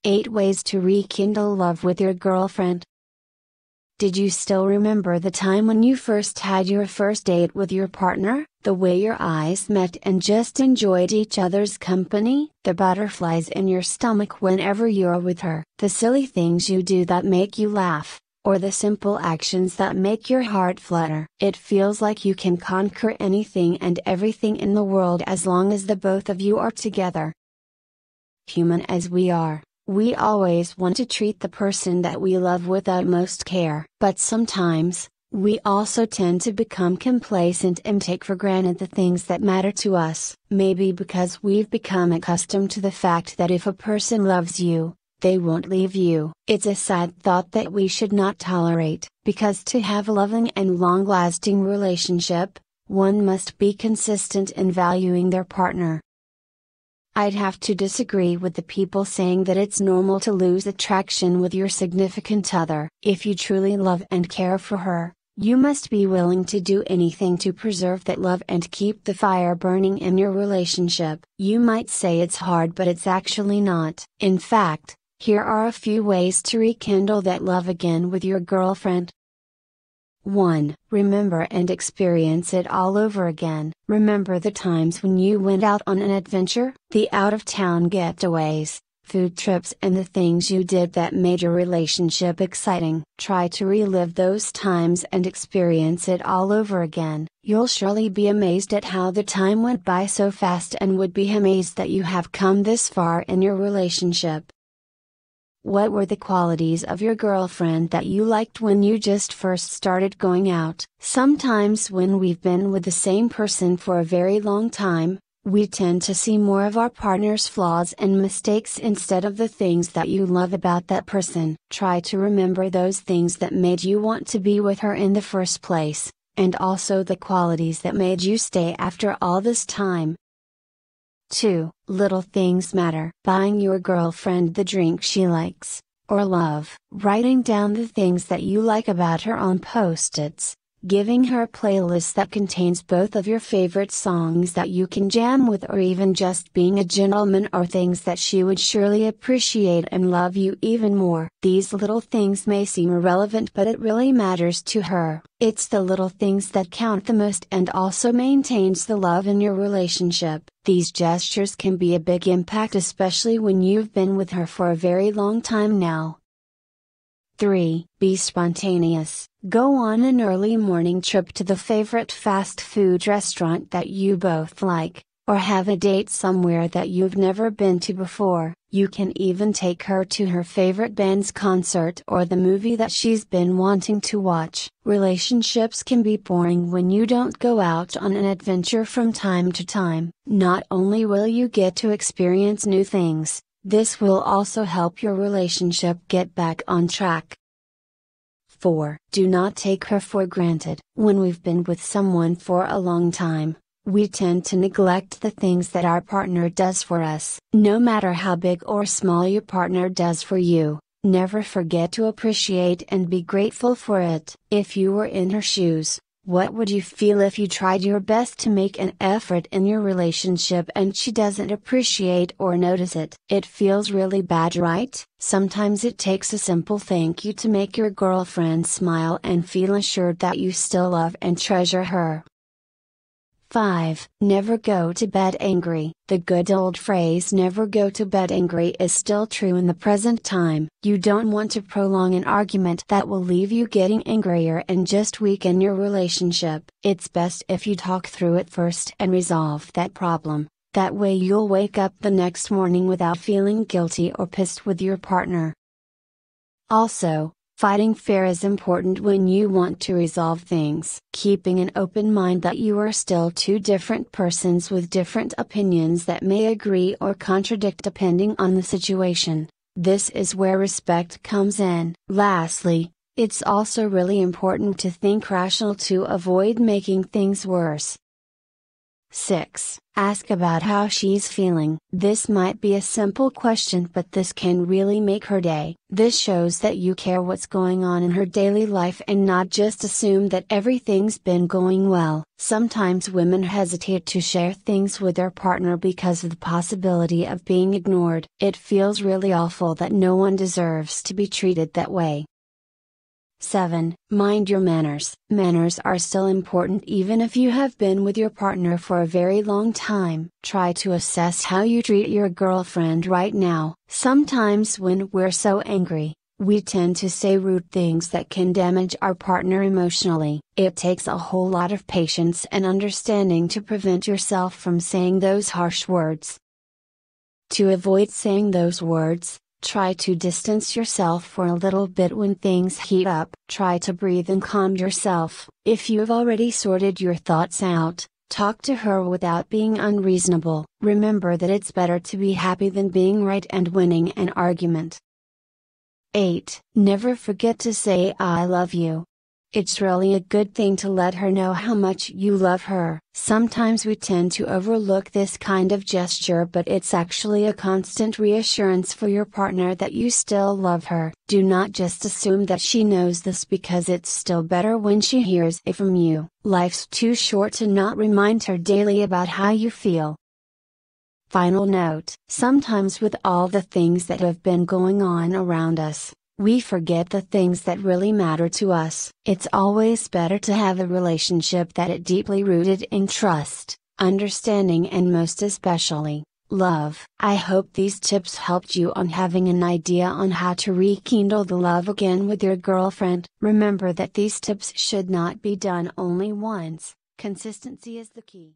8 Ways to Rekindle Love with Your Girlfriend. Did you still remember the time when you first had your first date with your partner? The way your eyes met and just enjoyed each other's company? The butterflies in your stomach whenever you're with her? The silly things you do that make you laugh? Or the simple actions that make your heart flutter? It feels like you can conquer anything and everything in the world as long as the both of you are together. Human as we are, we always want to treat the person that we love with utmost care. But sometimes, we also tend to become complacent and take for granted the things that matter to us. Maybe because we've become accustomed to the fact that if a person loves you, they won't leave you. It's a sad thought that we should not tolerate, because to have a loving and long-lasting relationship, one must be consistent in valuing their partner. I'd have to disagree with the people saying that it's normal to lose attraction with your significant other. If you truly love and care for her, you must be willing to do anything to preserve that love and keep the fire burning in your relationship. You might say it's hard, but it's actually not. In fact, here are a few ways to rekindle that love again with your girlfriend. 1. Remember and experience it all over again. Remember the times when you went out on an adventure, the out-of-town getaways, food trips, and the things you did that made your relationship exciting. Try to relive those times and experience it all over again. You'll surely be amazed at how the time went by so fast, and would be amazed that you have come this far in your relationship. What were the qualities of your girlfriend that you liked when you just first started going out? Sometimes when we've been with the same person for a very long time, we tend to see more of our partner's flaws and mistakes instead of the things that you love about that person. Try to remember those things that made you want to be with her in the first place, and also the qualities that made you stay after all this time. 2. Little things matter. Buying your girlfriend the drink she likes, or love. Writing down the things that you like about her on post-its. Giving her a playlist that contains both of your favorite songs that you can jam with, or even just being a gentleman, are things that she would surely appreciate and love you even more. These little things may seem irrelevant, but it really matters to her. It's the little things that count the most and also maintains the love in your relationship. These gestures can be a big impact, especially when you've been with her for a very long time now. 3. Be spontaneous. Go on an early morning trip to the favorite fast food restaurant that you both like, or have a date somewhere that you've never been to before. You can even take her to her favorite band's concert or the movie that she's been wanting to watch. Relationships can be boring when you don't go out on an adventure from time to time. Not only will you get to experience new things, this will also help your relationship get back on track. 4. Do not take her for granted. When we've been with someone for a long time, we tend to neglect the things that our partner does for us. No matter how big or small your partner does for you, never forget to appreciate and be grateful for it. If you were in her shoes, what would you feel if you tried your best to make an effort in your relationship and she doesn't appreciate or notice it? It feels really bad, right? Sometimes it takes a simple thank you to make your girlfriend smile and feel assured that you still love and treasure her. 5. Never go to bed angry. The good old phrase "never go to bed angry" is still true in the present time. You don't want to prolong an argument that will leave you getting angrier and just weaken your relationship. It's best if you talk through it first and resolve that problem. That way you'll wake up the next morning without feeling guilty or pissed with your partner. Also, fighting fair is important when you want to resolve things. Keeping an open mind that you are still two different persons with different opinions that may agree or contradict depending on the situation. This is where respect comes in. Lastly, it's also really important to think rational to avoid making things worse. 6. Ask about how she's feeling. This might be a simple question, but this can really make her day. This shows that you care what's going on in her daily life and not just assume that everything's been going well. Sometimes women hesitate to share things with their partner because of the possibility of being ignored. It feels really awful that no one deserves to be treated that way. 7. Mind your manners. Manners are still important even if you have been with your partner for a very long time. Try to assess how you treat your girlfriend right now. Sometimes when we're so angry, we tend to say rude things that can damage our partner emotionally. It takes a whole lot of patience and understanding to prevent yourself from saying those harsh words. To avoid saying those words, try to distance yourself for a little bit when things heat up. Try to breathe and calm yourself. If you've already sorted your thoughts out, talk to her without being unreasonable. Remember that it's better to be happy than being right and winning an argument. 8. Never forget to say "I love you." It's really a good thing to let her know how much you love her. Sometimes we tend to overlook this kind of gesture, but it's actually a constant reassurance for your partner that you still love her. Do not just assume that she knows this, because it's still better when she hears it from you. Life's too short to not remind her daily about how you feel. Final note: sometimes with all the things that have been going on around us, we forget the things that really matter to us. It's always better to have a relationship that is deeply rooted in trust, understanding, and most especially, love. I hope these tips helped you on having an idea on how to rekindle the love again with your girlfriend. Remember that these tips should not be done only once. Consistency is the key.